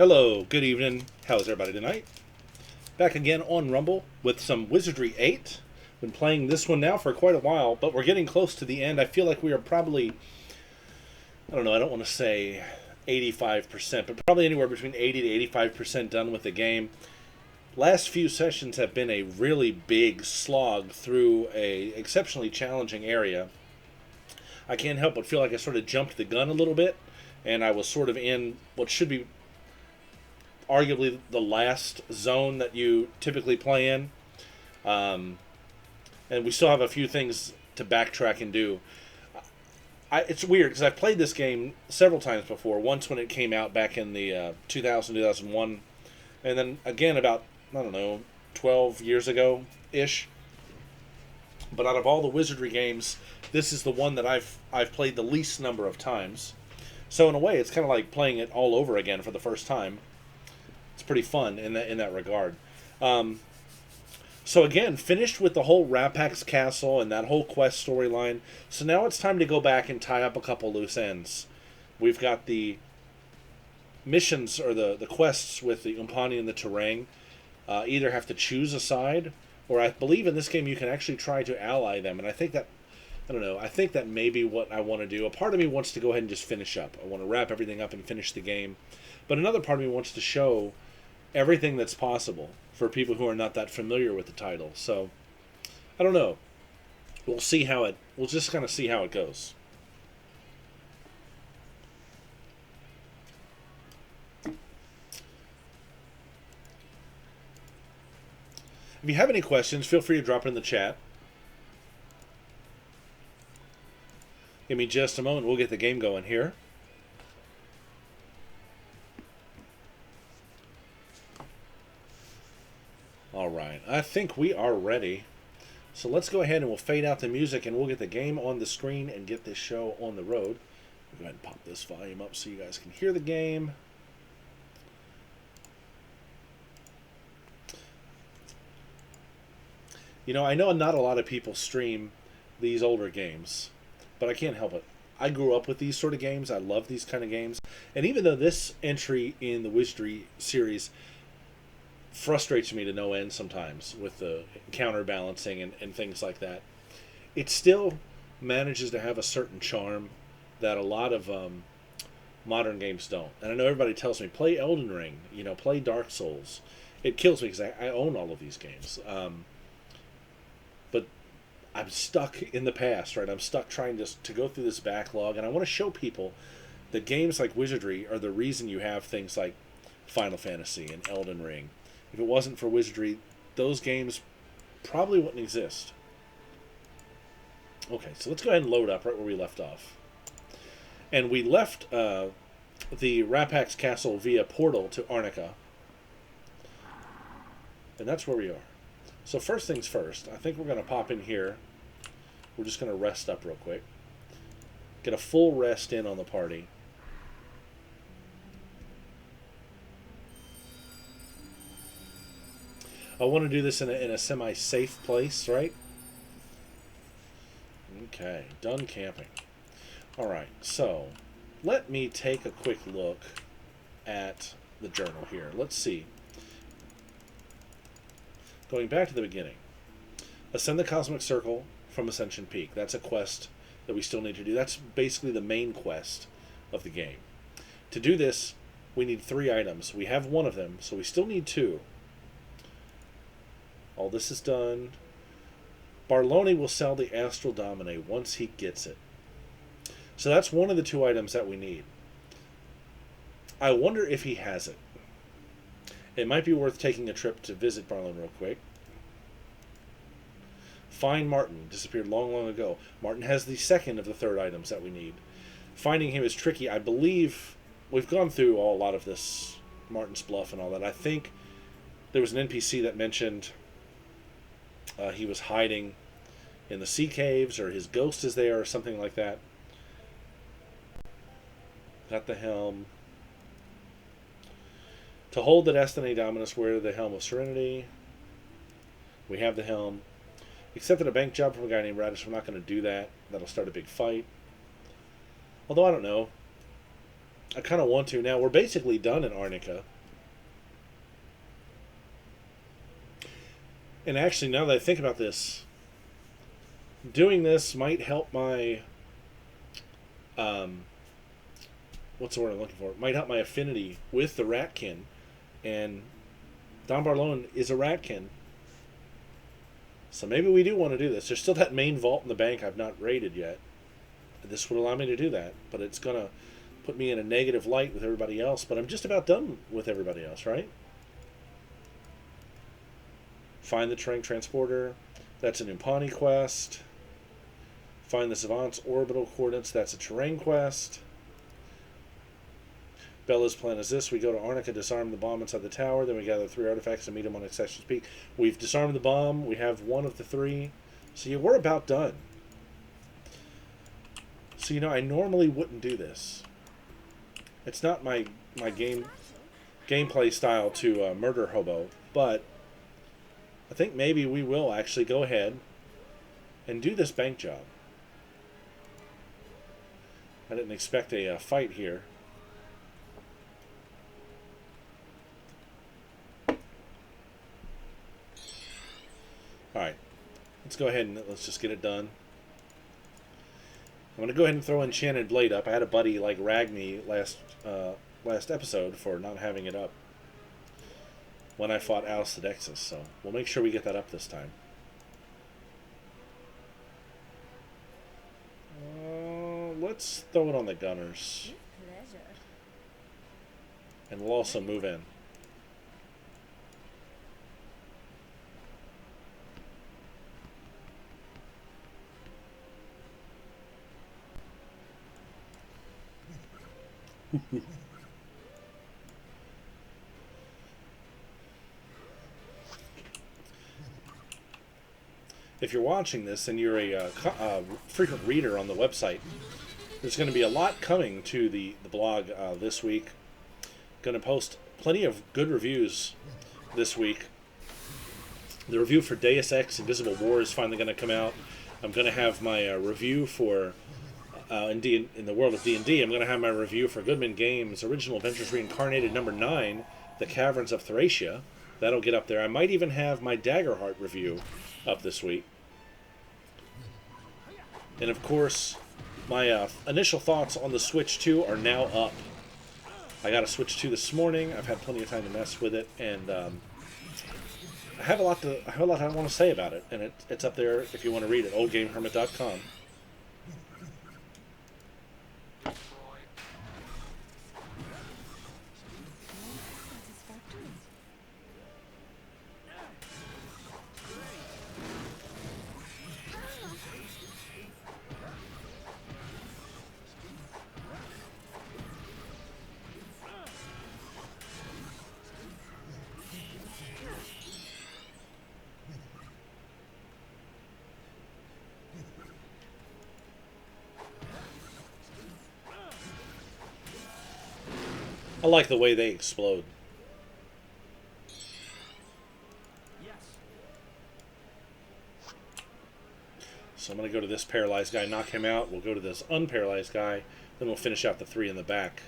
Hello, good evening. How's everybody tonight? Back again on Rumble with some Wizardry 8. Been playing this one now for quite a while, but we're getting close to the end. I feel like we are probably, I don't know, I don't want to say 85%, but probably anywhere between 80 to 85% done with the game. Last few sessions have been a really big slog through a exceptionally challenging area. I can't help but feel like I sort of jumped the gun a little bit, and I was sort of in what should be arguably the last zone that you typically play in. And we still have a few things to backtrack and do. It's weird because I've played this game several times before. Once when it came out back in the 2001, and then again about, I don't know, 12 years ago-ish. But out of all the Wizardry games, this is the one that I've played the least number of times. So in a way, it's kind of like playing it all over again for the first time. It's pretty fun in that regard. So again, finished with the whole Rapax Castle and that whole quest storyline. So now it's time to go back and tie up a couple loose ends. We've got the missions, or the quests with the Umpani and the Terang. Either have to choose a side, or I believe in this game you can actually try to ally them. And I think that, I don't know, I think that may be what I want to do. A part of me wants to go ahead and just finish up. I want to wrap everything up and finish the game. But another part of me wants to show everything that's possible for people who are not that familiar with the title. So, I don't know. We'll just kind of see how it goes. If you have any questions, feel free to drop it in the chat. Give me just a moment. We'll get the game going here. All right. I think we are ready. So let's go ahead and we'll fade out the music and we'll get the game on the screen and get this show on the road. We'll go ahead and pop this volume up so you guys can hear the game. You know, I know not a lot of people stream these older games, but I can't help it. I grew up with these sort of games. I love these kind of games. And even though this entry in the Wizardry series frustrates me to no end sometimes with the counterbalancing and things like that, it still manages to have a certain charm that a lot of modern games don't. And I know everybody tells me, play Elden Ring, play Dark Souls. It kills me because I own all of these games. But I'm stuck in the past, right? I'm stuck trying to go through this backlog, and I want to show people that games like Wizardry are the reason you have things like Final Fantasy and Elden Ring. If it wasn't for Wizardry, those games probably wouldn't exist. Okay, so let's go ahead and load up right where we left off. And we left the Rapax Castle via portal to Arnica. And that's where we are. So first things first, I think we're going to pop in here. We're just going to rest up real quick. Get a full rest in on the party. I want to do this in a semi-safe place, right? Okay, done camping. Alright, so let me take a quick look at the journal here. Let's see. Going back to the beginning. Ascend the Cosmic Circle from Ascension Peak. That's a quest that we still need to do. That's basically the main quest of the game. To do this, we need 3 items. We have 1 of them, so we still need 2. All this is done. Barlone will sell the Astral Dominae once he gets it. So that's 1 of the 2 items that we need. I wonder if he has it. It might be worth taking a trip to visit Barlone real quick. Find Martin. Disappeared long, long ago. Martin has the 2nd of the 3rd items that we need. Finding him is tricky. I believe we've gone through a lot of this Martin's Bluff and all that. I think there was an NPC that mentioned he was hiding in the sea caves, or his ghost is there, or something like that. Got the helm. To hold the Destiny Dominus, wear the Helm of Serenity. We have the helm. Accepted a bank job from a guy named Radish. We're not going to do that. That'll start a big fight. Although, I don't know. I kind of want to now. We're basically done in Arnica. And actually, now that I think about this, doing this might help my what's the word I'm looking for? It might help my affinity with the Ratkin, and Don Barlone is a Ratkin. So maybe we do want to do this. There's still that main vault in the bank I've not raided yet. This would allow me to do that, but it's going to put me in a negative light with everybody else, but I'm just about done with everybody else, right? Find the terrain transporter. That's an Umpani quest. Find the savant's orbital coordinates. That's a terrain quest. Bella's plan is this. We go to Arnica, disarm the bomb inside the tower, then we gather 3 artifacts and meet him on Accession's Peak. We've disarmed the bomb. We have 1 of the 3. So yeah, we're about done. So, you know, I normally wouldn't do this. It's not my gameplay style to murder Hobo, but I think maybe we will actually go ahead and do this bank job. I didn't expect a fight here. Alright, let's go ahead and let's just get it done. I'm going to go ahead and throw Enchanted Blade up. I had a buddy like rag me last episode for not having it up when I fought Alice the Dexus, so we'll make sure we get that up this time. Let's throw it on the gunners. And we'll also move in. If you're watching this and you're a frequent reader on the website, there's going to be a lot coming to the blog this week. Going to post plenty of good reviews this week. The review for Deus Ex Invisible War is finally going to come out. I'm going to have my review for in the world of D&D. I'm going to have my review for Goodman Games Original Adventures Reincarnated number 9, The Caverns of Thracia. That'll get up there. I might even have my Daggerheart review up this week. And of course, my initial thoughts on the Switch 2 are now up. I got a Switch 2 this morning. I've had plenty of time to mess with it, and I have a lot I want to say about it. And it's up there if you want to read it. oldgamehermit.com. I like the way they explode. So I'm going to go to this paralyzed guy, knock him out. We'll go to this unparalyzed guy. Then we'll finish out the 3 in the back.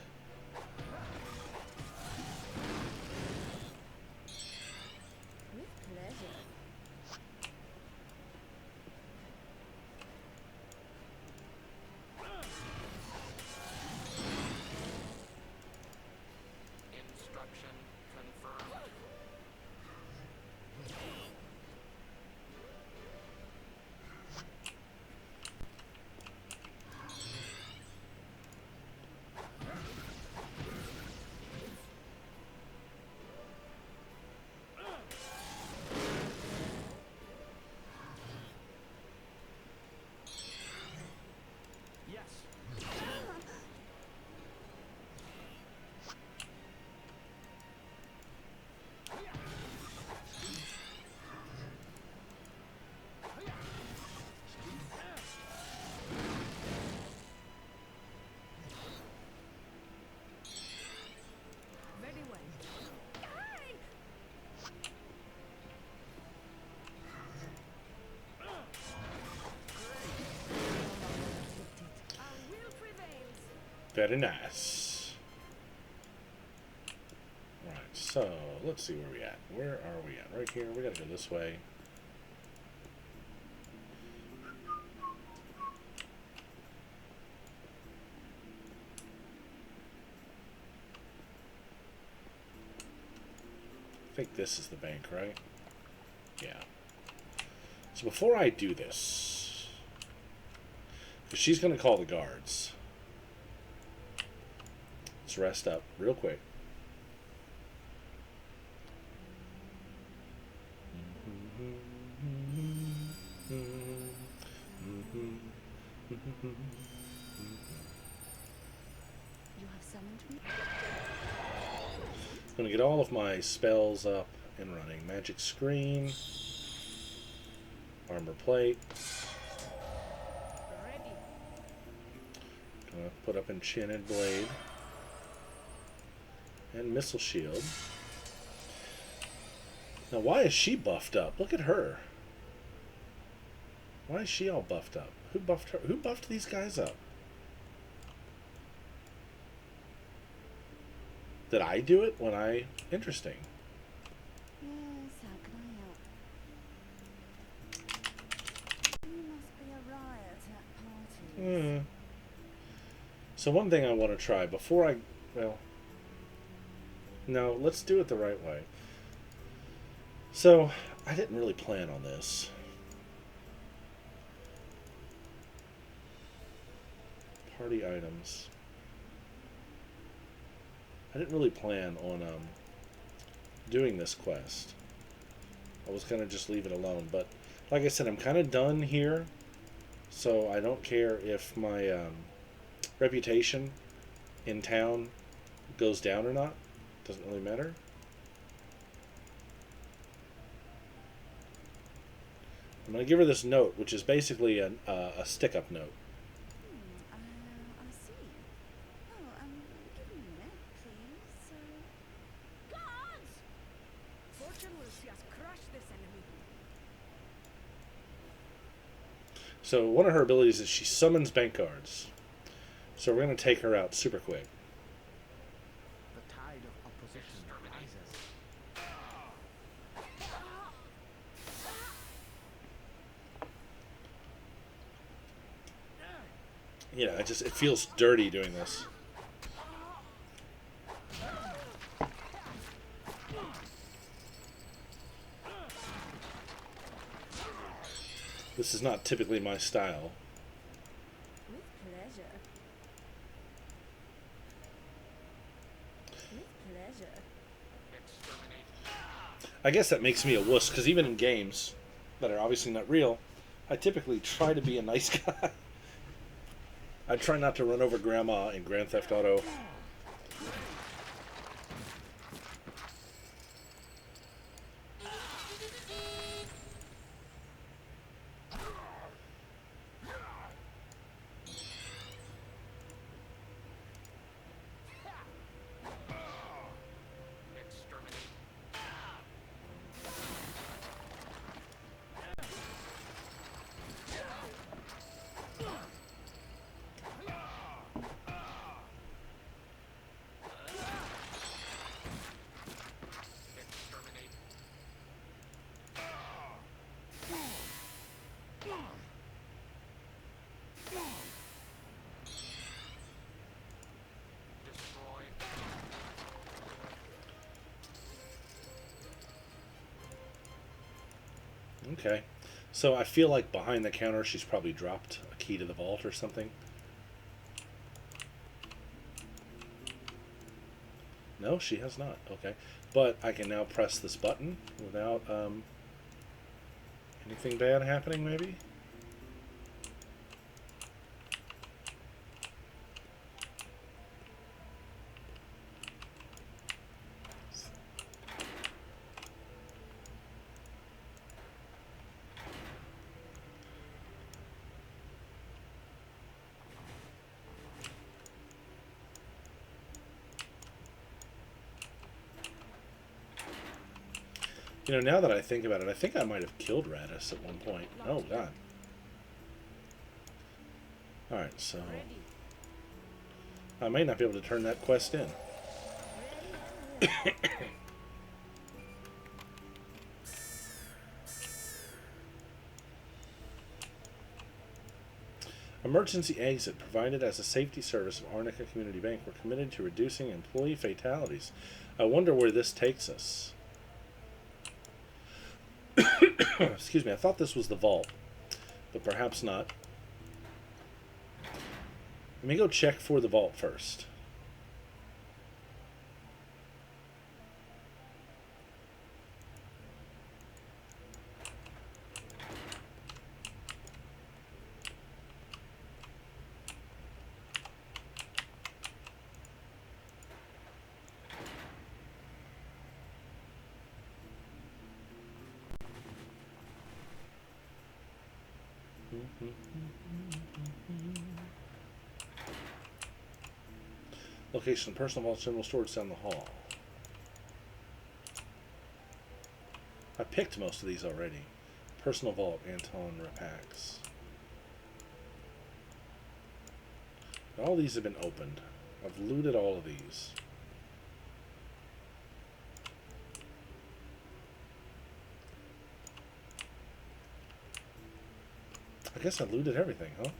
Very nice. So, let's see where we at. Where are we at? Right here. We gotta go this way. I think this is the bank, right? Yeah. So before I do this, because she's going to call the guards, let's rest up real quick. You have summoned me? I'm going to get all of my spells up and running. Magic screen, armor plate. Ready. Gonna put up enchanted blade and missile shield. Now, why is she buffed up? Look at her. Why is she all buffed up? Who buffed her? Who buffed these guys up? Did I do it when I... Interesting. Yes, how can I help? You must be a riot at parties. So one thing I want to try before I... Well... No, let's do it the right way. So, I didn't really plan on this. Party items. I didn't really plan on doing this quest. I was going to just leave it alone. But, like I said, I'm kind of done here. So, I don't care if my reputation in town goes down or not. Doesn't really matter. I'm going to give her this note, which is basically a stick-up note. I see. Oh, give me a minute, please. Guards! Fortune will see us crush this enemy. So one of her abilities is she summons bank guards. So we're going to take her out super quick. The tide of opposition rises. Yeah, it feels dirty doing this. This is not typically my style. With pleasure. With pleasure. I guess that makes me a wuss, because even in games that are obviously not real, I typically try to be a nice guy. I try not to run over Grandma in Grand Theft Auto. Okay. So I feel like behind the counter she's probably dropped a key to the vault or something. No, she has not. Okay. But I can now press this button without anything bad happening, maybe? You know, now that I think about it, I think I might have killed Radis at one point. Oh, God. Alright, so... I may not be able to turn that quest in. Emergency exit provided as a safety service of Arnica Community Bank. We're committed to reducing employee fatalities. I wonder where this takes us. Excuse me, I thought this was the vault, but perhaps not. Let me go check for the vault first. Location, personal vault, general storage down the hall. I picked most of these already. Personal vault, Anton Rapax. All these have been opened. I've looted all of these. I guess I looted everything, huh?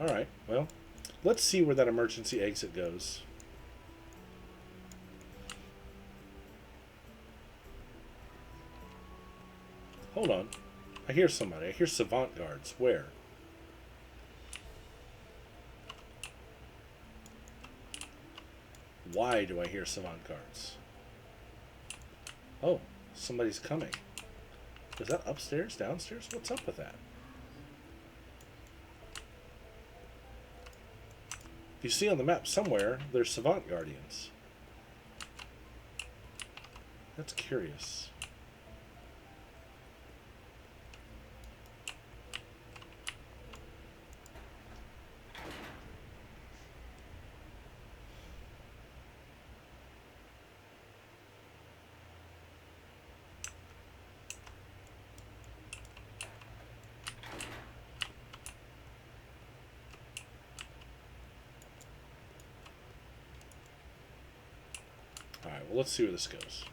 Alright, well, let's see where that emergency exit goes. Hold on. I hear somebody. I hear Savant Guards. Where? Why do I hear Savant Guards? Oh, somebody's coming. Is that upstairs? Downstairs? What's up with that? If you see on the map somewhere, there's Savant Guardians. That's curious. Alright, well, let's see where this goes.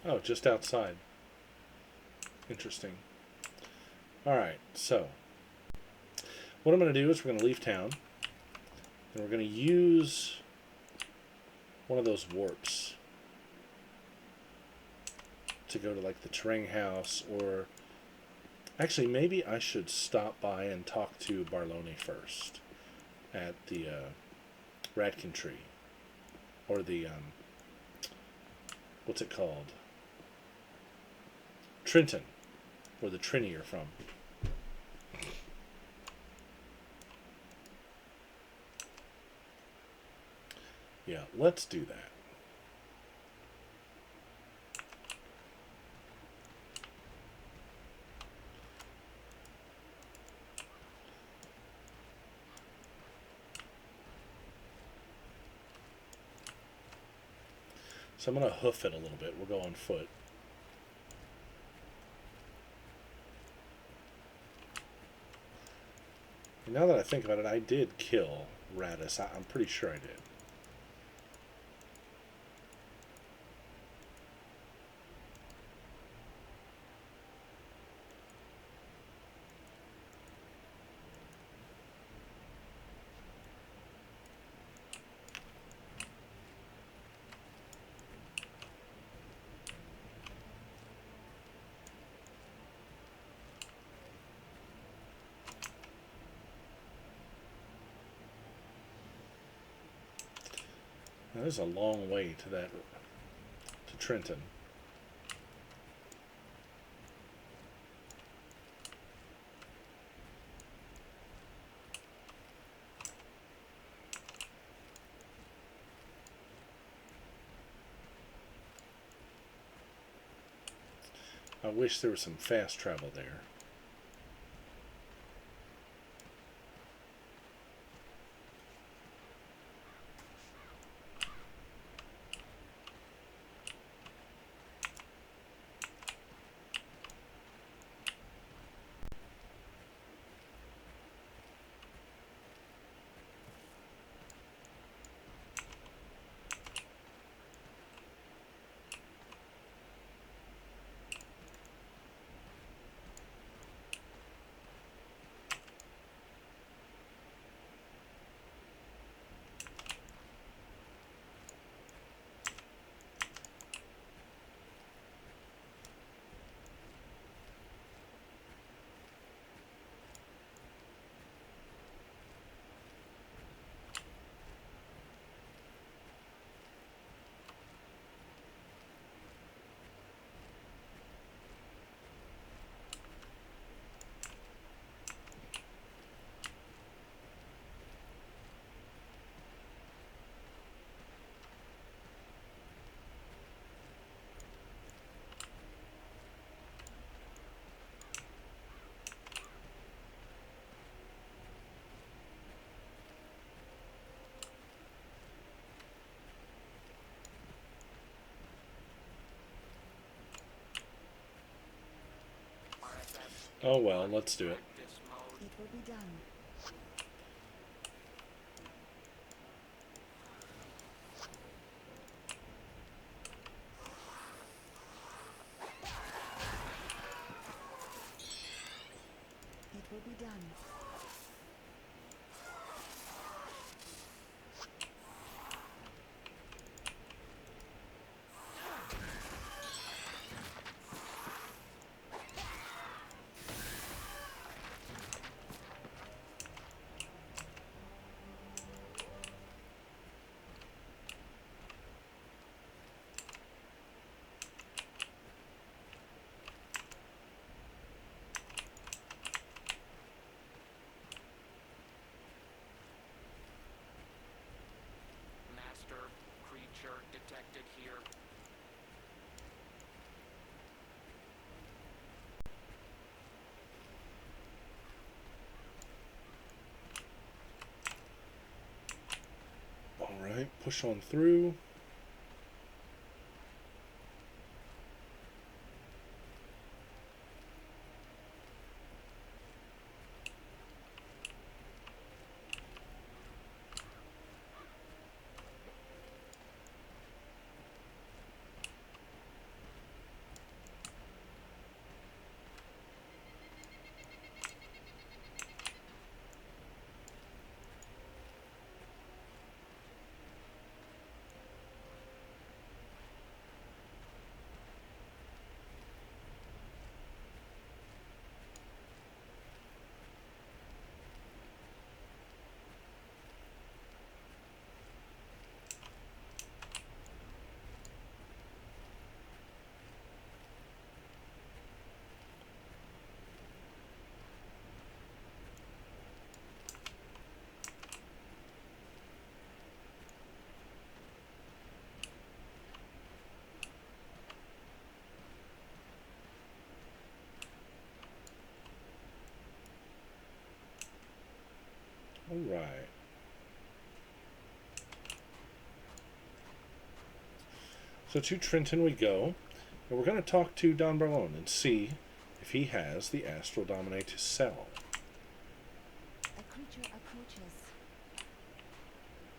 Oh, just outside. Interesting. Alright, so what I'm going to do is we're going to leave town, and we're going to use one of those warps to go to like the Terang house, or actually maybe I should stop by and talk to Barlone first at the Radkin Tree, or the what's it called? Trenton, where the Trini are from. Yeah, let's do that. So I'm going to hoof it a little bit. We'll go on foot. And now that I think about it, I did kill Radis. I'm pretty sure I did. Now, there's a long way to that, to Trenton. I wish there was some fast travel there. Oh well, let's do it. It will be done. It will be done. Master creature detected here. All right, push on through. All right. So to Trenton we go, and we're going to talk to Don Barlone and see if he has the Astral Dominae to sell. A creature approaches.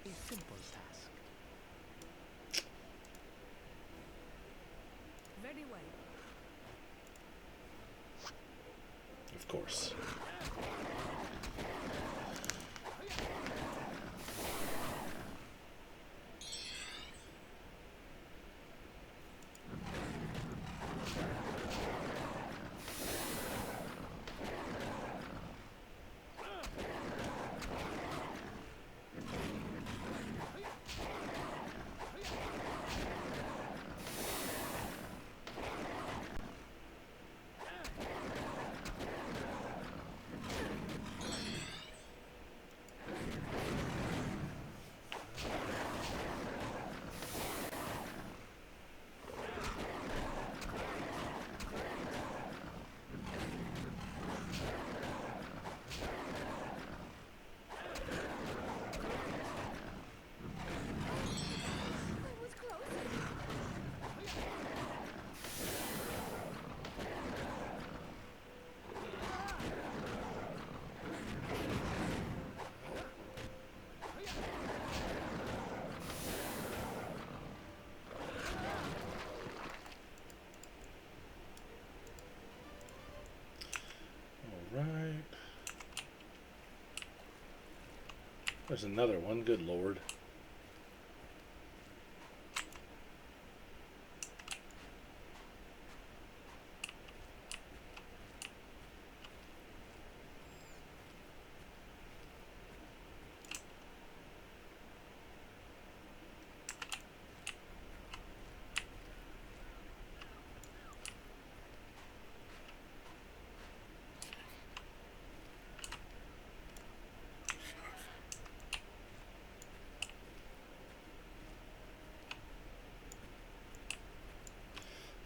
A simple task. Very well. Of course. I was close. All right. There's another one. Good Lord.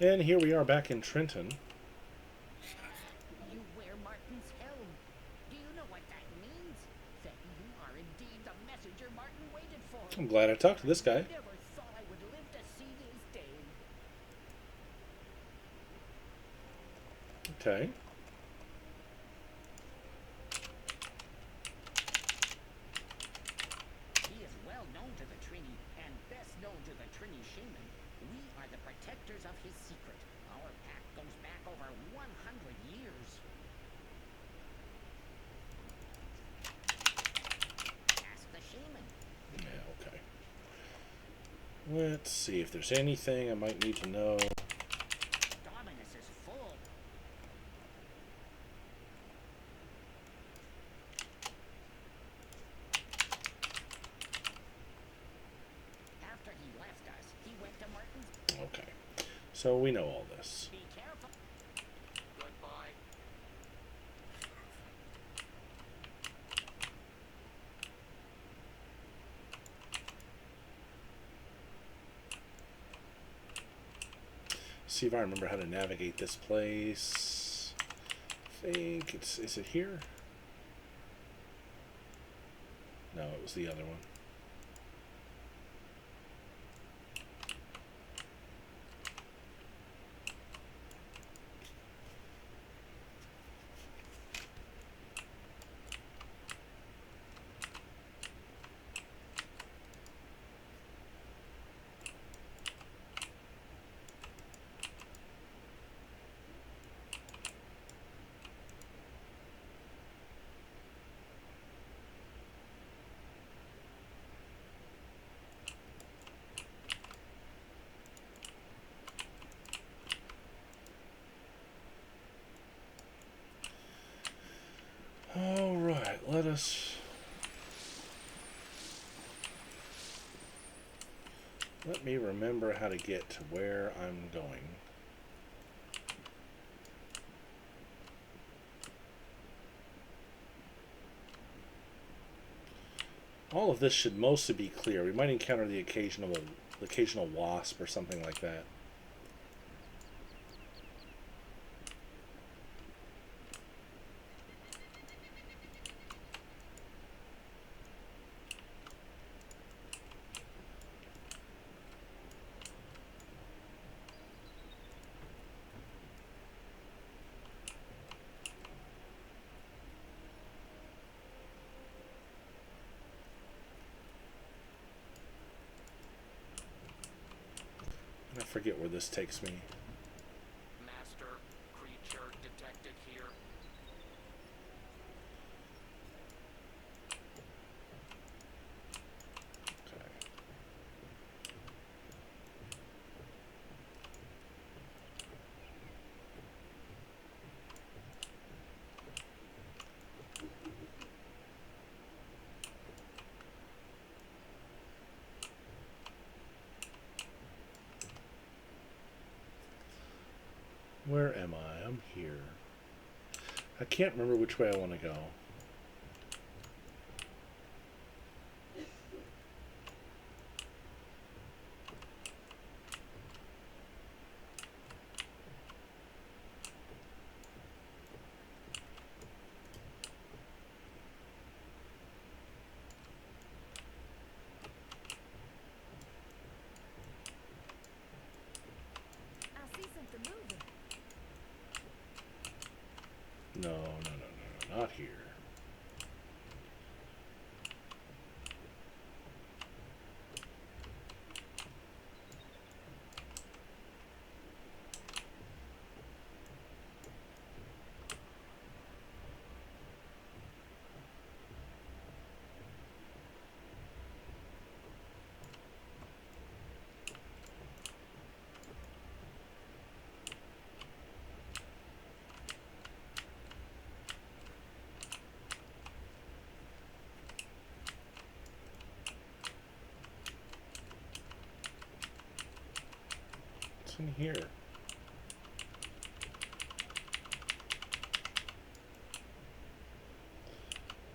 And here we are back in Trenton. You wear Martin's helm. Do you know what that means? That you are indeed the messenger Martin waited for. I'm glad I talked to this guy. Never thought I would live to see his day. Okay. Barney shaman, we are the protectors of his secret. Our pact goes back over 100 years. Ask the shaman. Yeah, okay. Let's see if there's anything I might need to know. Dominus is full. After he left us, he went to Martin's. Okay. So we know all this. Be careful. Goodbye. See if I remember how to navigate this place. I think it's... Is it here? No, it was the other one. All right, let us... Let me remember how to get to where I'm going. All of this should mostly be clear. We might encounter the occasional wasp or something like that. I forget where this takes me. Master creature detected here. Okay. Where am I? I'm here. I can't remember which way I want to go. I see something moving. No, not here. What's in here?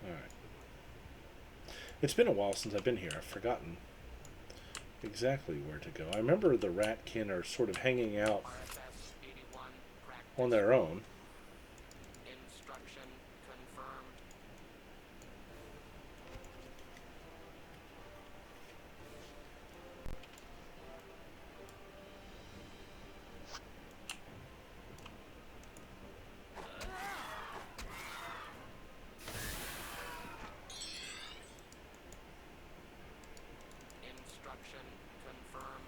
Alright. It's been a while since I've been here. I've forgotten exactly where to go. I remember the ratkin are sort of hanging out RFS 81 practice. on their own. Instruction confirmed. Instruction confirmed.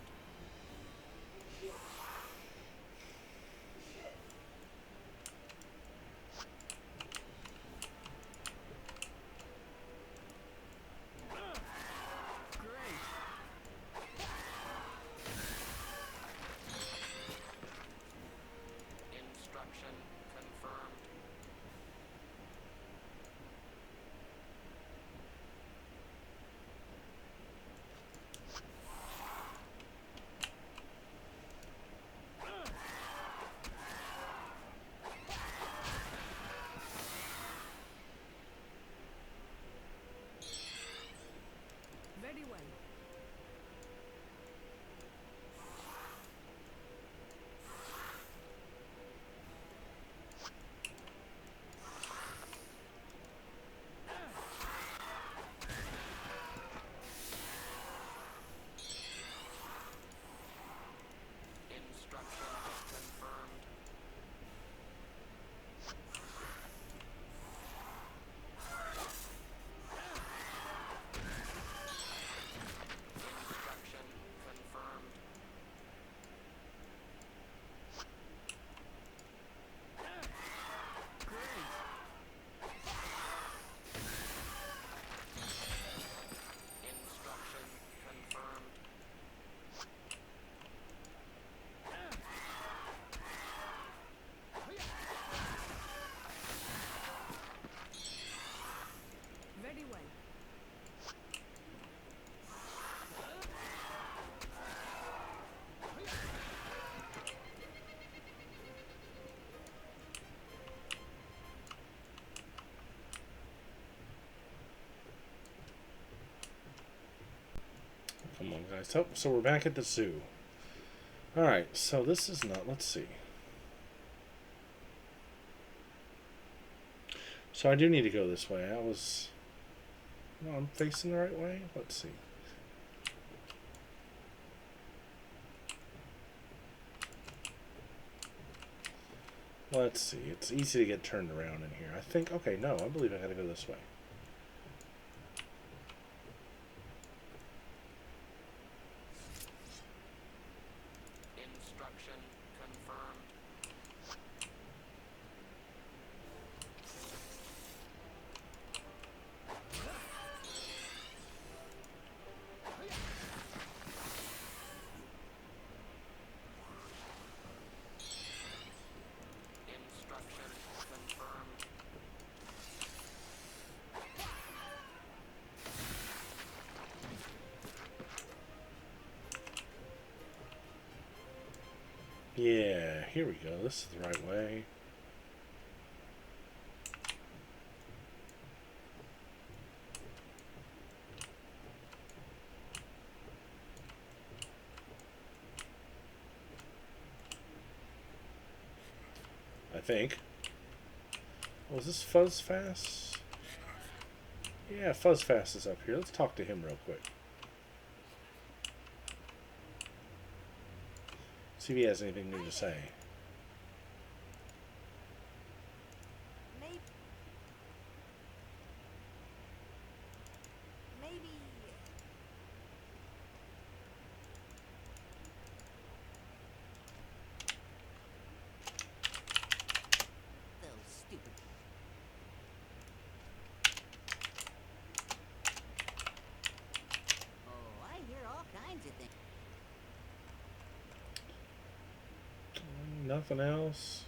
So we're back at the zoo. Alright, so this is not... Let's see. So I do need to go this way. No, I'm facing the right way? Let's see. Let's see. It's easy to get turned around in here. I think... Okay, no. I believe I gotta go this way. Instruction confirmed. Instruction confirmed. Yeah, here we go. This is the right way. I think. Oh, is this Fuzz Fast? Yeah, Fuzz Fast is up here. Let's talk to him real quick. See if he has anything new to say. Maybe. Maybe. Those stupid. Oh, I hear all kinds of things. Nothing else.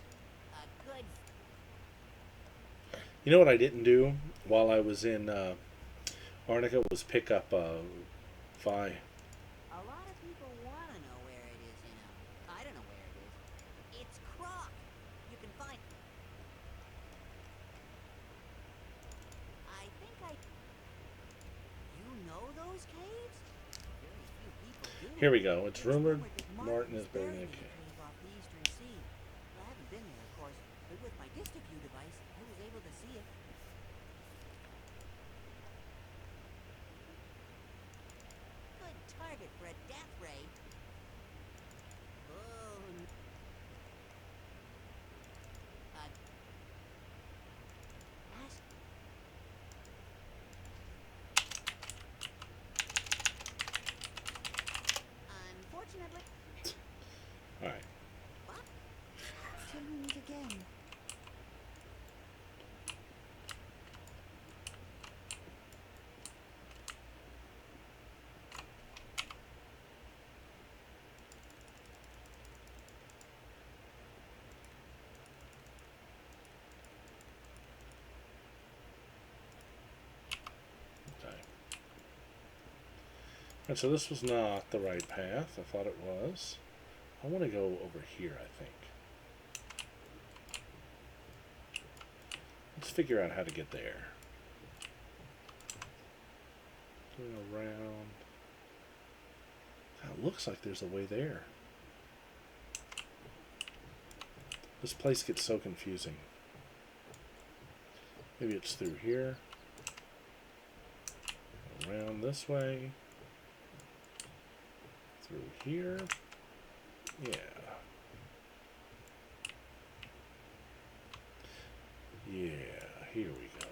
A good. You know what I didn't do while I was in Arnica was pick up Vi. A lot of people want to know where it is, you know. I don't know where it is. It's Croc. You can find. I think I. You know those caves? Very few people do. Here we go. It's rumored that Martin is buried in a buried cave. off the eastern sea. I haven't been there, of course, but with my DistaView device, I was able to see it. Good target for a death ray. Oh. Ast- Unfortunately. Alright. What? Tuned again. Okay. And so this was not the right path. I thought it was. I want to go over here, I think. Let's figure out how to get there. Going around. It looks like there's a way there. This place gets so confusing. Maybe it's through here. Around this way. Through here. Yeah. Yeah, here we go.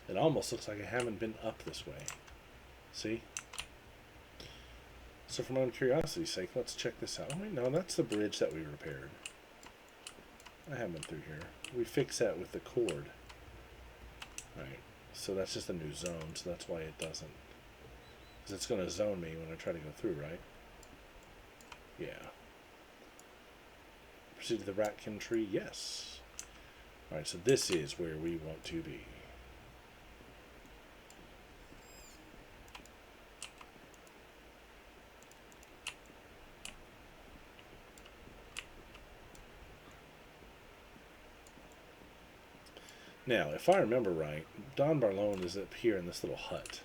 It almost looks like I haven't been up this way. See? So for my own curiosity's sake, let's check this out. Oh wait, no, that's the bridge that we repaired. I haven't been through here. We fixed that with the cord. Alright, so that's just a new zone, so that's why it doesn't. Because it's going to zone me when I try to go through, right? Yeah. Proceed to the Ratkin tree? Yes. Alright, so this is where we want to be. Now, if I remember right, Don Barlone is up here in this little hut.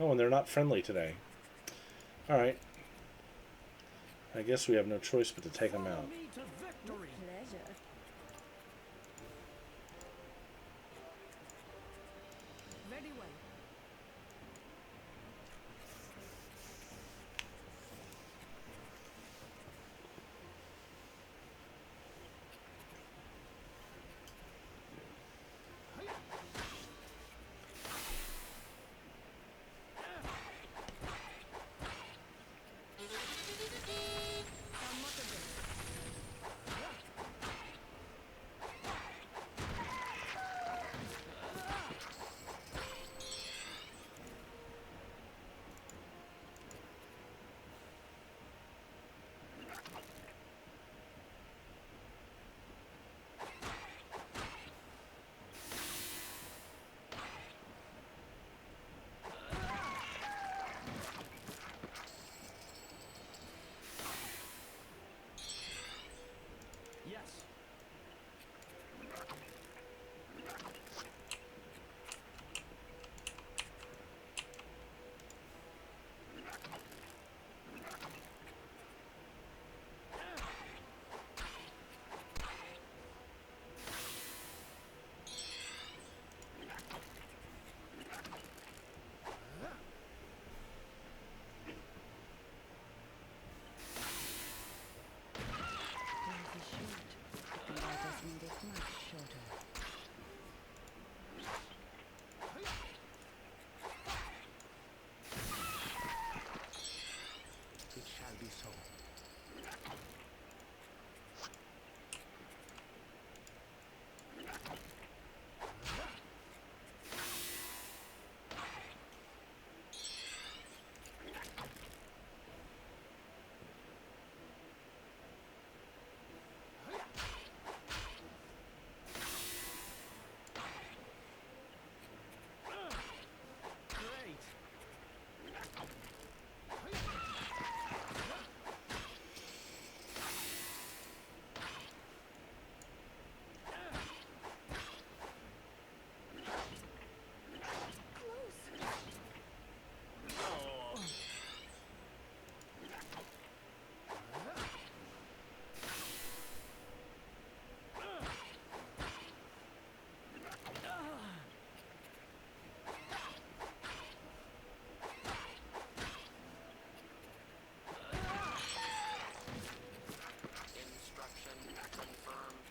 Oh, and they're not friendly today. Alright. I guess we have no choice but to take them out. Me to victory. Pleasure. Very well. Yes. Life is short, and I just made it much shorter. It shall be so. Great. Instruction confirmed.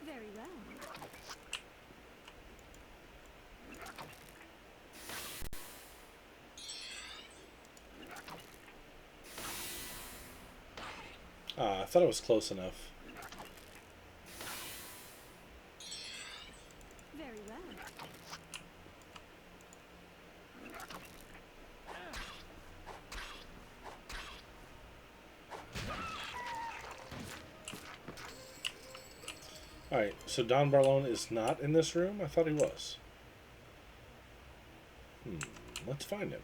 Very well. Ah, I thought it was close enough. Very well. Alright, so Don Barlone is not in this room? I thought he was. Let's find him.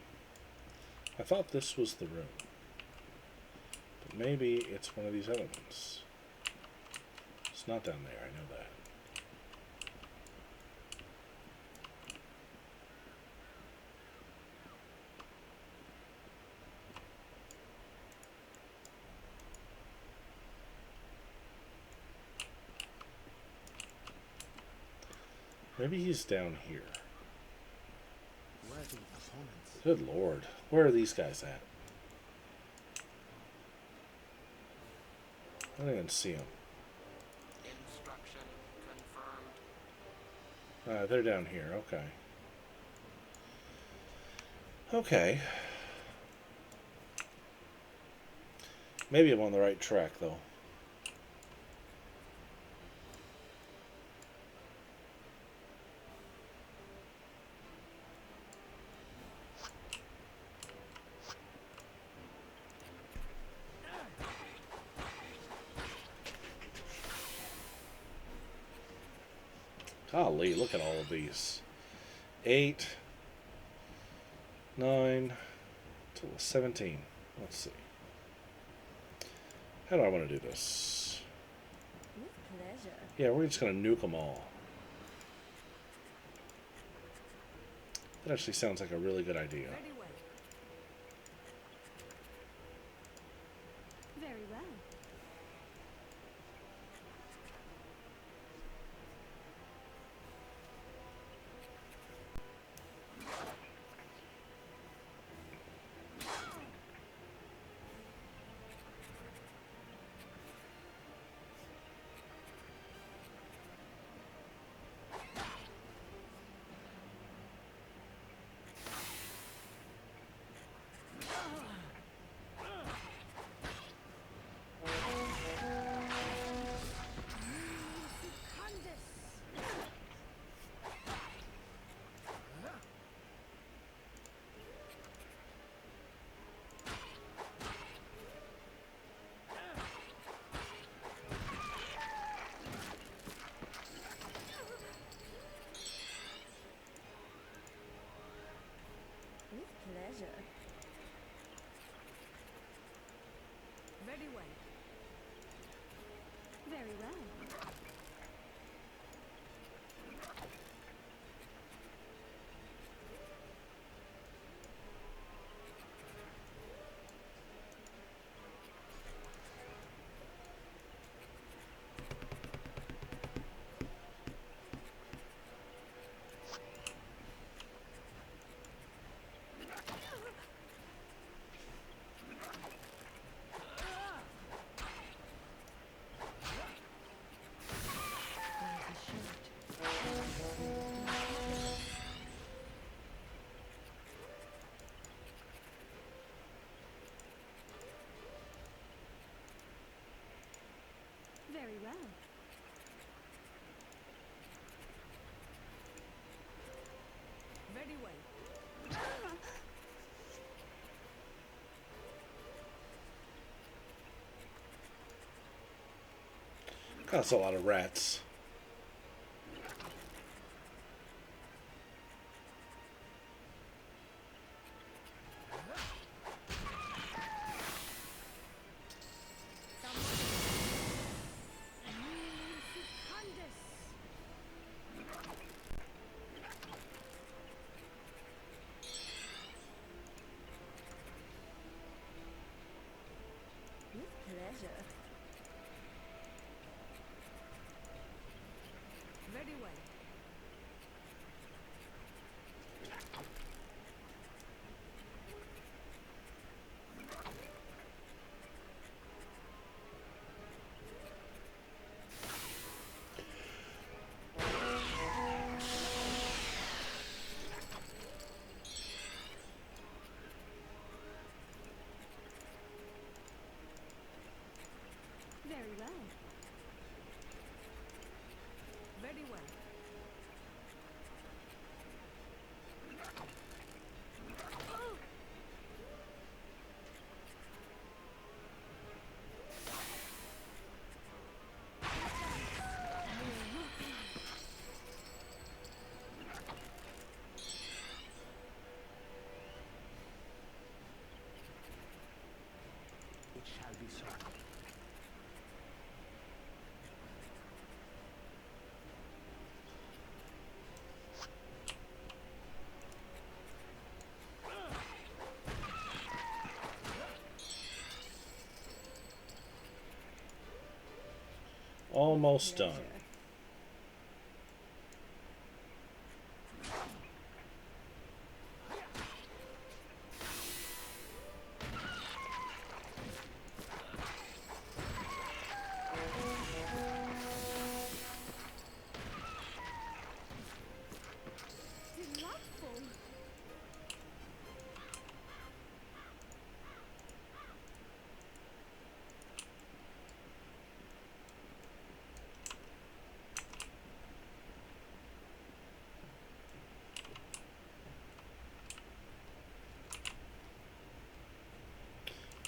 I thought this was the room. But maybe it's one of these other ones. It's not down there, I know that. Maybe he's down here. Worthy opponents. Good lord. Where are these guys at? I don't even see them. Instruction confirmed. They're down here. Okay. Okay. Maybe I'm on the right track, though. Golly, look at all of these. 8, 9, 17. Let's see. How do I want to do this? With pleasure. Yeah, we're just going to nuke them all. That actually sounds like a really good idea. Very well. Very well. With pleasure. Very well. Very well. Very well. Very well. That's a lot of rats. With pleasure. Very well. Very well. Very well. It shall be so. Almost done.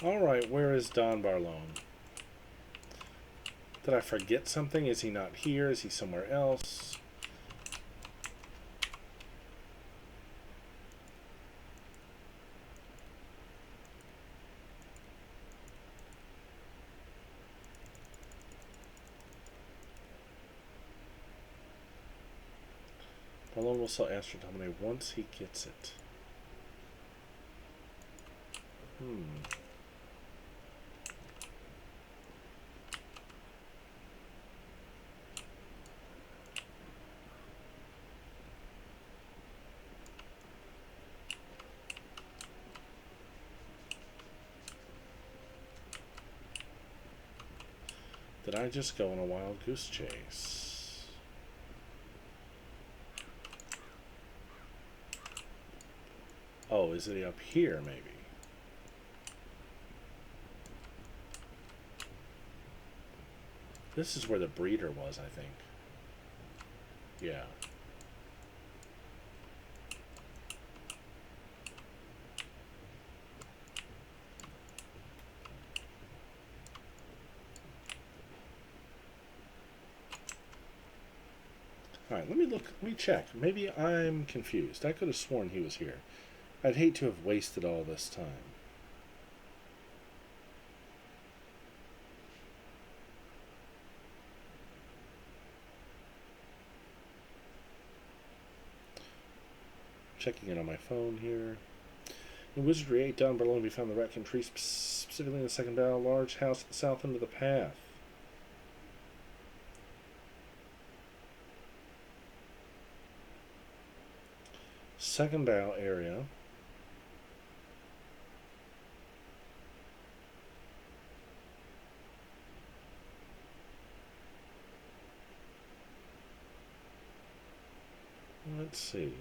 Alright, where is Don Barlone? Did I forget something? Is he not here? Is he somewhere else? Barlone will sell Astral Dominae once he gets it. Did I just go on a wild goose chase? Oh, is it up here, maybe? This is where the breeder was, I think. Yeah. Alright, let me look, let me check. Maybe I'm confused. I could have sworn he was here. I'd hate to have wasted all this time. Checking it on my phone here. In Wizardry 8, Don Barlone, we found the Raccoon Tree, specifically in the second battle, large house at the south end of the path. Second battle area. Let's see.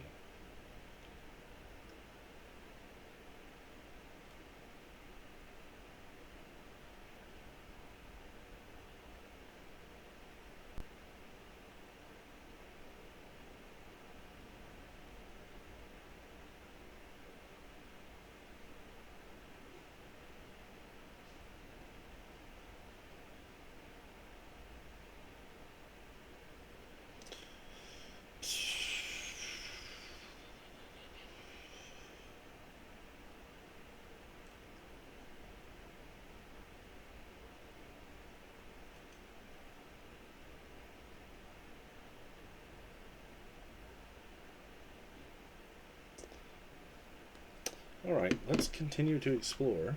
Alright, let's continue to explore.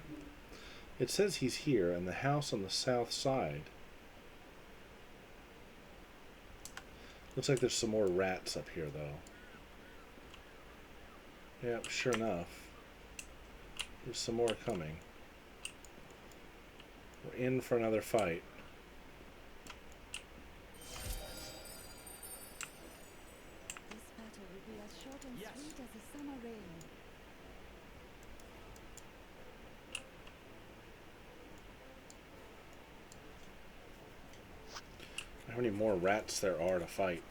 It says he's here, and the house on the south side. Looks like there's some more rats up here, though. Yep, sure enough. There's some more coming. We're in for another fight. This battle will be as short and sweet as the summer rain. How many more rats there are to fight?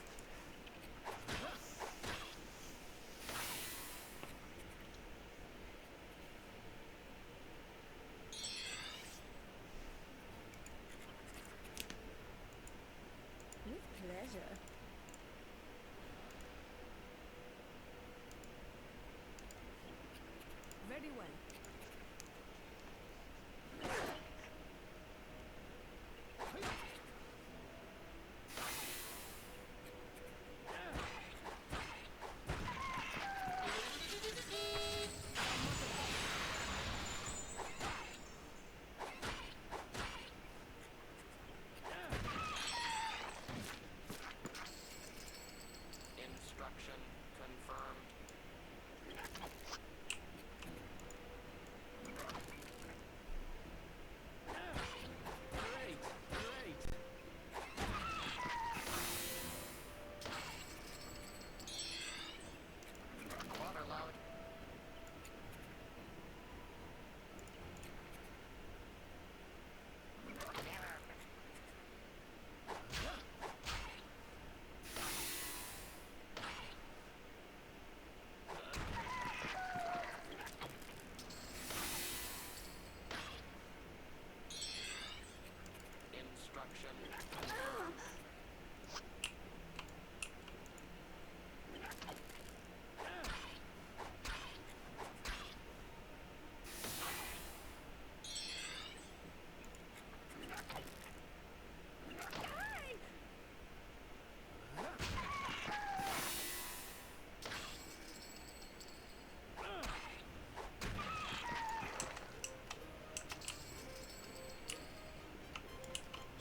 With pleasure. Very well. Instruction confirmed.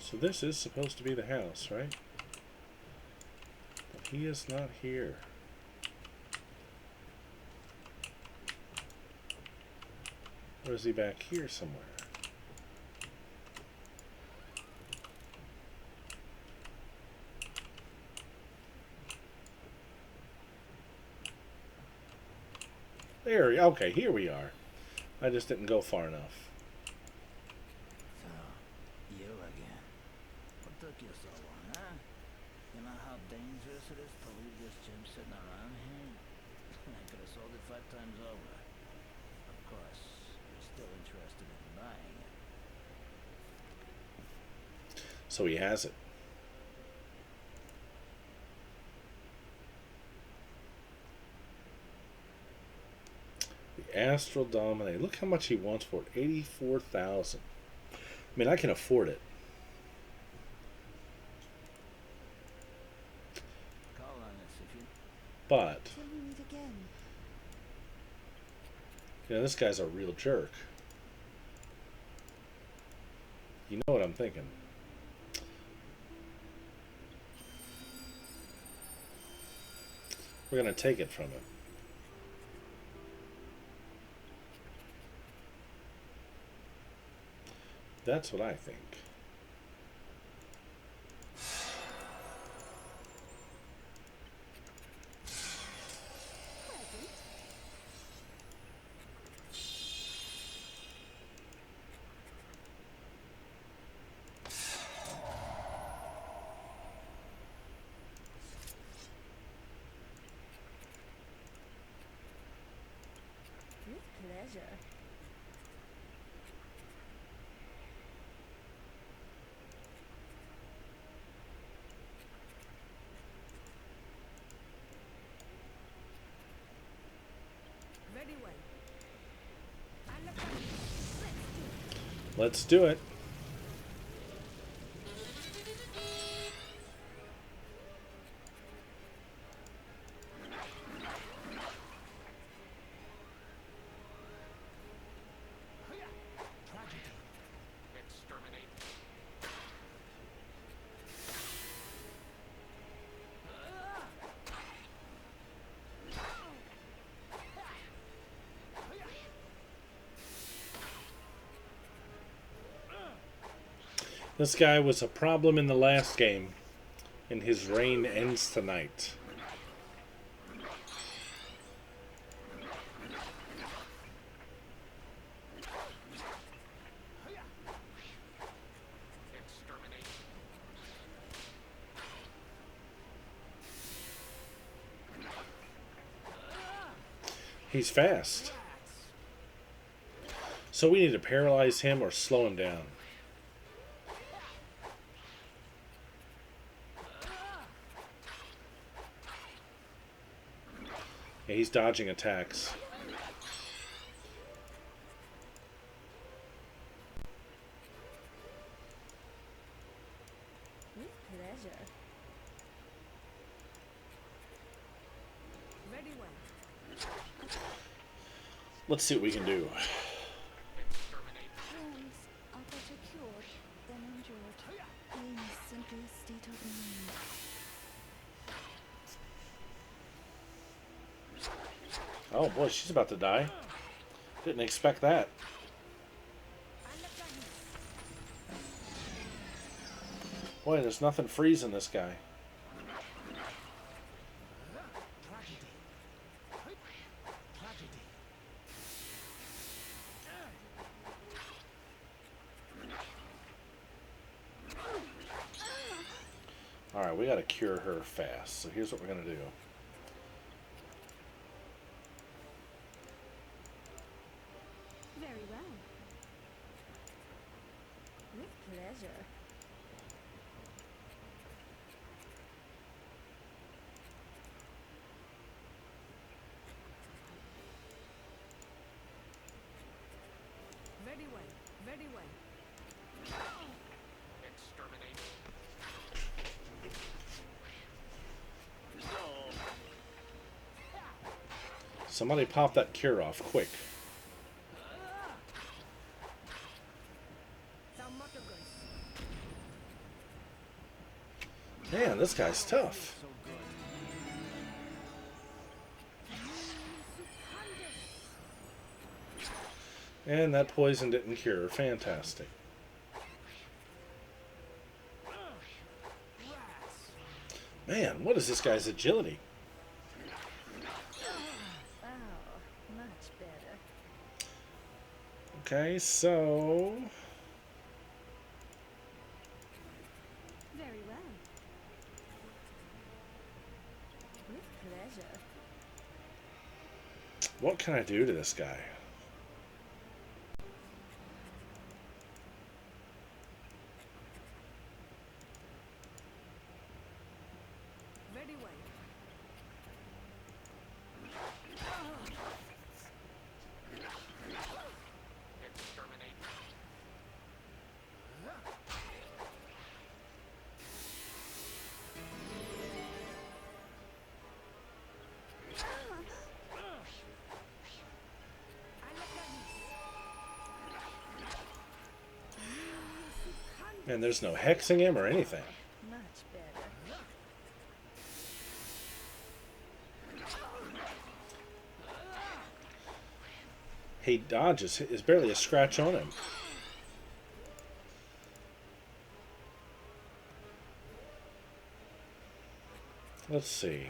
So this is supposed to be the house, right? But he is not here. Or is he back here somewhere? There, okay, here we are. I just didn't go far enough. So, you again. What took you so long, huh? You know how dangerous it is to leave this gem sitting around here? I could have sold it 5 times over. Of course, you're still interested in buying it. So he has it. The Astral Dominae. Look how much he wants for it. 84,000. I mean, I can afford it. Call on us if you... But, Till we meet again. you know, this guy's a real jerk. You know what I'm thinking. We're going to take it from him. That's what I think. With pleasure. Very well. And the fun. Let's do it. Exterminate. This guy was a problem in the last game, and his reign ends tonight. Exterminate. He's fast. So we need to paralyze him or slow him down. Yeah, he's dodging attacks. With pleasure. Very well. Let's see what we can do. Exterminate. Wounds are better cured than injured. Pain is simply a state of mind. Oh boy, she's about to die. Didn't expect that. And the fun. Boy, there's nothing freezing this guy. Alright, we gotta cure her fast. So here's what we're gonna do. Very well. With pleasure. Very well. Very well. Exterminate. Somebody pop that cure off quick. this guy's tough. So good. And that poison didn't cure. Fantastic. Man, what is this guy's agility? Oh, much better. Okay, so... Very well. With pleasure. what can I do to this guy? Very well. Exterminate. And there's no hexing him or anything. Much better. He dodges. There's barely a scratch on him. Let's see.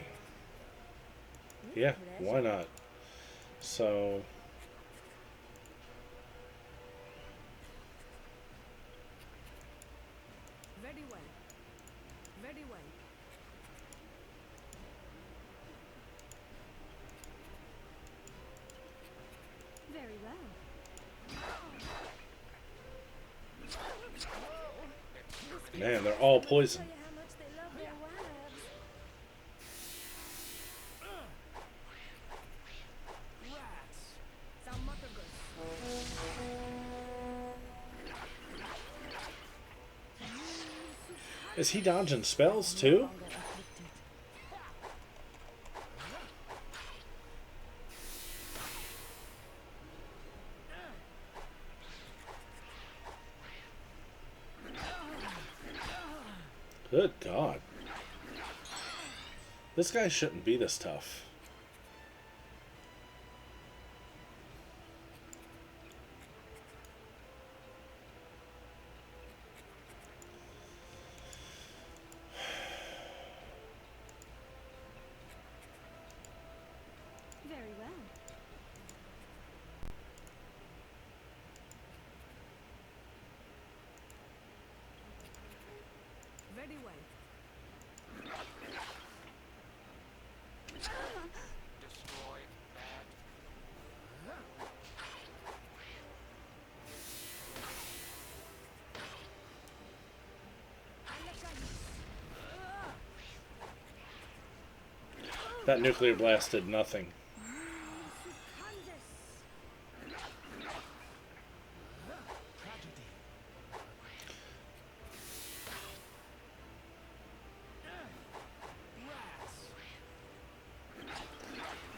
With Yeah, pleasure. why not? So... Very well. Very well. Very well. Man, they're all poison. Tell you how much they love their wives. Rats. Some mothergood. Is he dodging spells too? Longer afflicted. Good God. This guy shouldn't be this tough. Very well. Very well. Destroy that. That nuclear blast did nothing.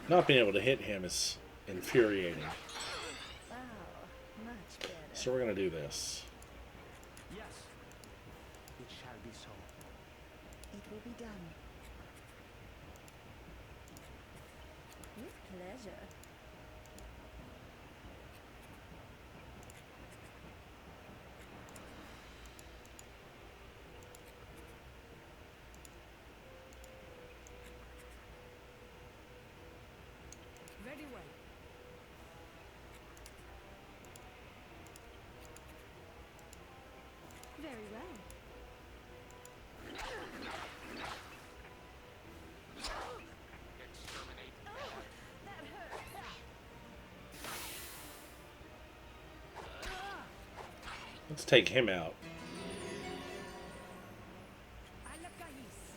Not being able to hit him is infuriating. Oh, much better. So we're going to do this. Yes. It shall be so. It will be done. With pleasure. Very well. Very well. Exterminate. That hurt. Let's take him out. A la caisse.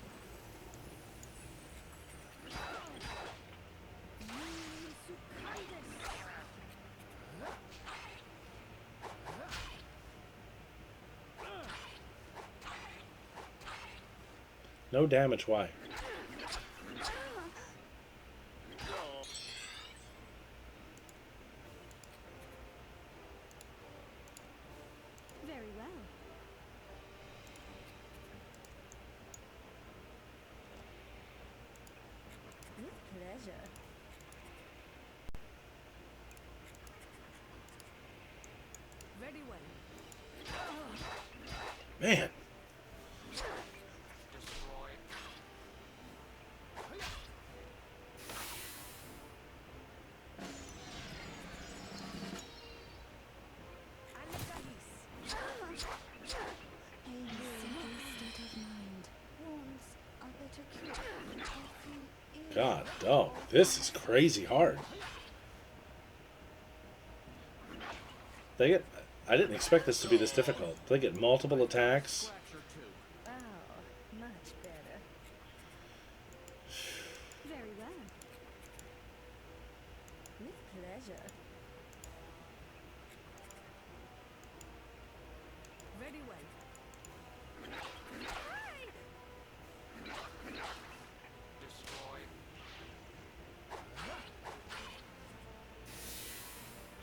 No damage, why? Very well. pleasure. Very well. Man. Destroy. A simple state of mind. Wounds are better cured. I feel ill. God, dog. This is crazy hard. They get... I didn't expect this to be this difficult. They get multiple attacks. Oh, much better. Very well. With pleasure. Very well. Destroy.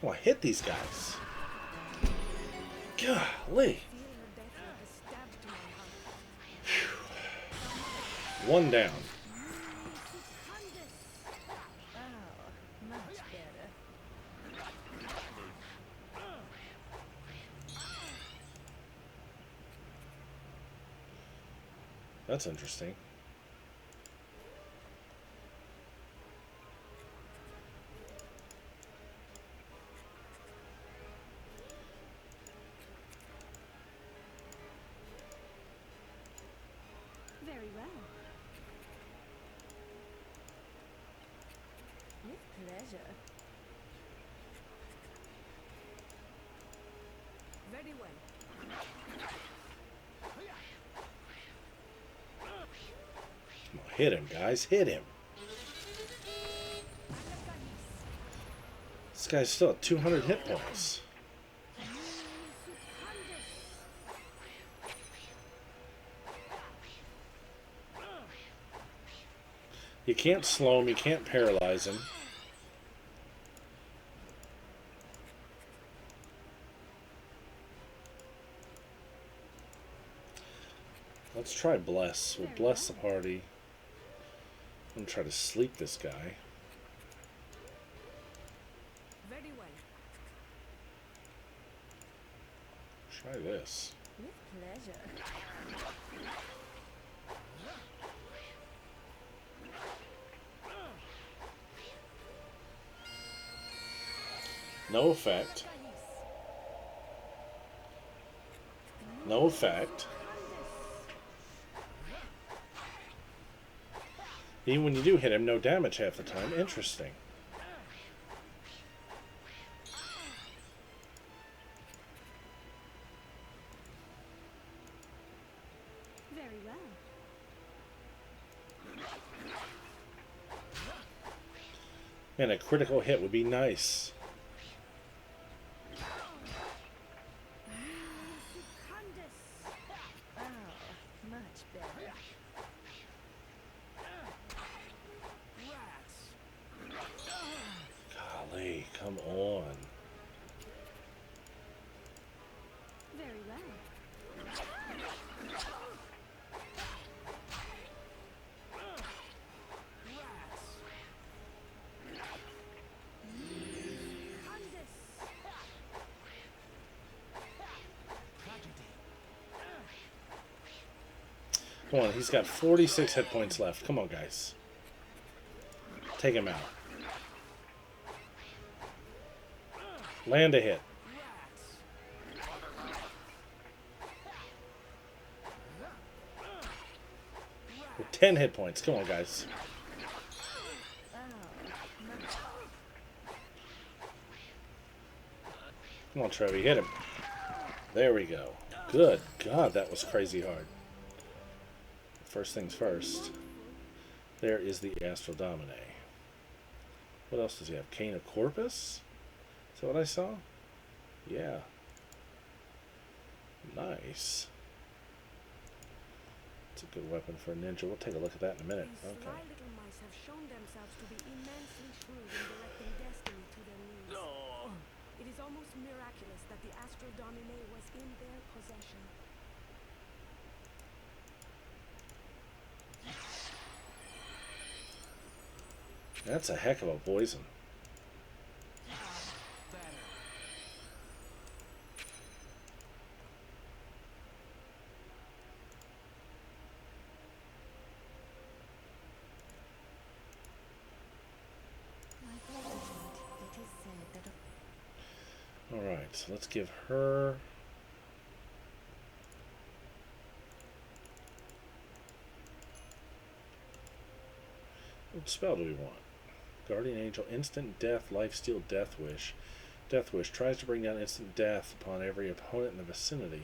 Come on, hit these guys. Golly. Feel her death like a stab to my heart. One down. Oh, much better. That's interesting. Very well. With pleasure. Very well. Come on, hit him, guys. Hit him. This guy's still at 200 hit points. You can't slow him. You can't paralyze him. Let's try Bless. We'll bless the party. I'm going to try to sleep this guy. Very well. Try this. With pleasure. No effect. No effect. Even when you do hit him, no damage half the time. Interesting. Very well. Man, a critical hit would be nice. Oh, much better. Golly, come on. Very well. Come on, he's got 46 hit points left. Come on, guys. Take him out. Land a hit. With 10 hit points. Come on, guys. Come on, Trevi. Hit him. There we go. Good God, that was crazy hard. First things first. There is the Astral Dominae. What else does he have? Cane of Corpus? Is that what I saw? Yeah. Nice. It's a good weapon for a ninja. We'll take a look at that in a minute. These Okay. sly little mice have shown themselves to be immensely shrewd in directing destiny to their needs. It is almost miraculous that the Astral Dominae was in their possession. That's a heck of a poison. Like legend, it is said that Alright, so let's give her... What spell do we want? Guardian Angel, instant death, lifesteal, death wish. Death wish tries to bring down instant death upon every opponent in the vicinity.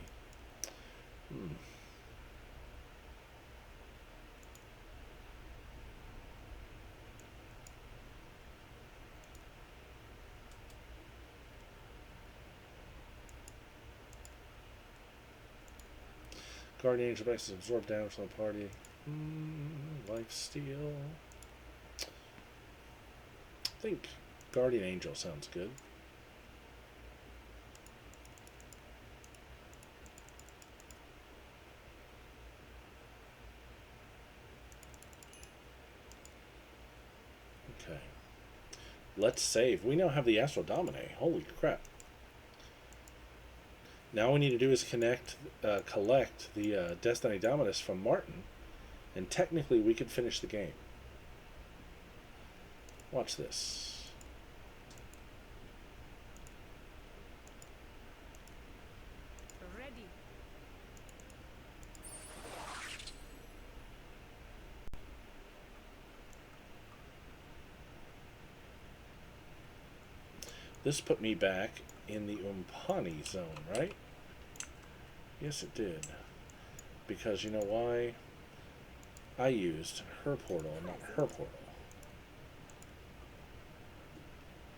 Guardian Angel makes absorb damage on the party. Lifesteal. I think Guardian Angel sounds good. Okay. Let's save. We now have the Astral Dominae. Holy crap. Now all we need to do is collect the Destiny Dominus from Martin, and technically we could finish the game. Watch this. Ready. This put me back in the Umpani zone, right? Yes, it did. Because you know why? I used her portal, not her portal.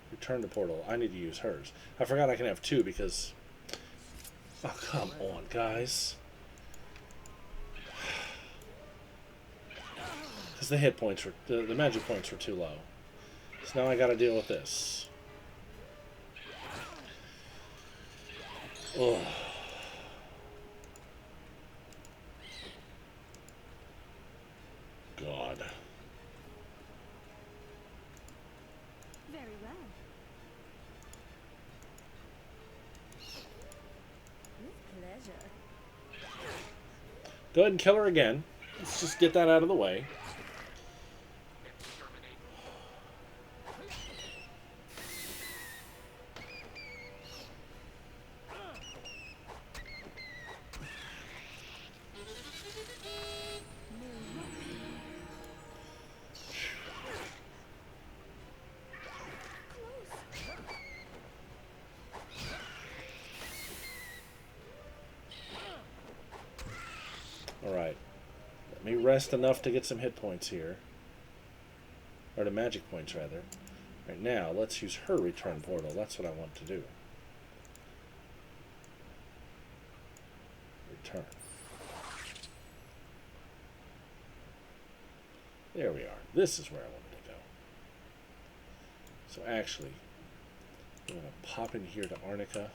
Return to portal. I need to use hers. I forgot I can have two because... Oh, come on, guys. Because the hit points were... The magic points were too low. So now I gotta deal with this. Ugh. God. very well. With pleasure. Go ahead and kill her again. Let's just get that out of the way. Alright. Let me rest enough to get some hit points here. Or the magic points, rather. Right now, let's use her return portal. That's what I want to do. Return. There we are. This is where I wanted to go. So actually, I'm going to pop in here to Arnica.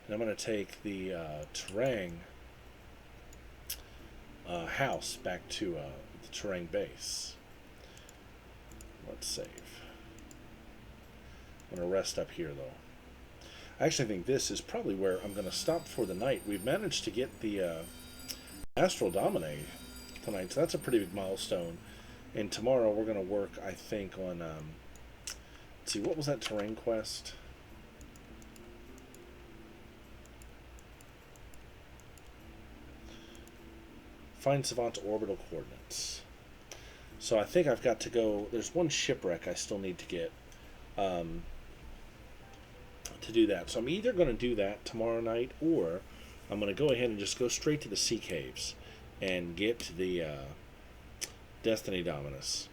And I'm going to take the Terang house back to the Terang base. Let's save. I'm going to rest up here, though. I actually think this is probably where I'm going to stop for the night. We've managed to get the Astral Dominae tonight, so that's a pretty big milestone. And tomorrow we're going to work, I think, on... let's see, what was that Terang quest? Find Savant's orbital coordinates. So I think I've got to go... There's one shipwreck I still need to get to do that. So I'm either going to do that tomorrow night, or I'm going to go ahead and just go straight to the sea caves and get the Destiny Dominus.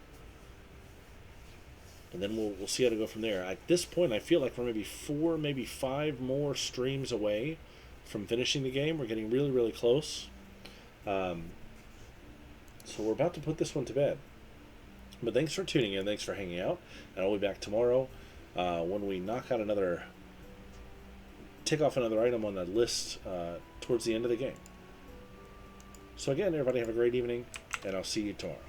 And then we'll see how to go from there. At this point, I feel like we're maybe 4, maybe 5 more streams away from finishing the game. We're getting really, really close. So we're about to put this one to bed. But thanks for tuning in. Thanks for hanging out. And I'll be back tomorrow when we knock out another... tick off another item on the list towards the end of the game. So again, everybody have a great evening, and I'll see you tomorrow.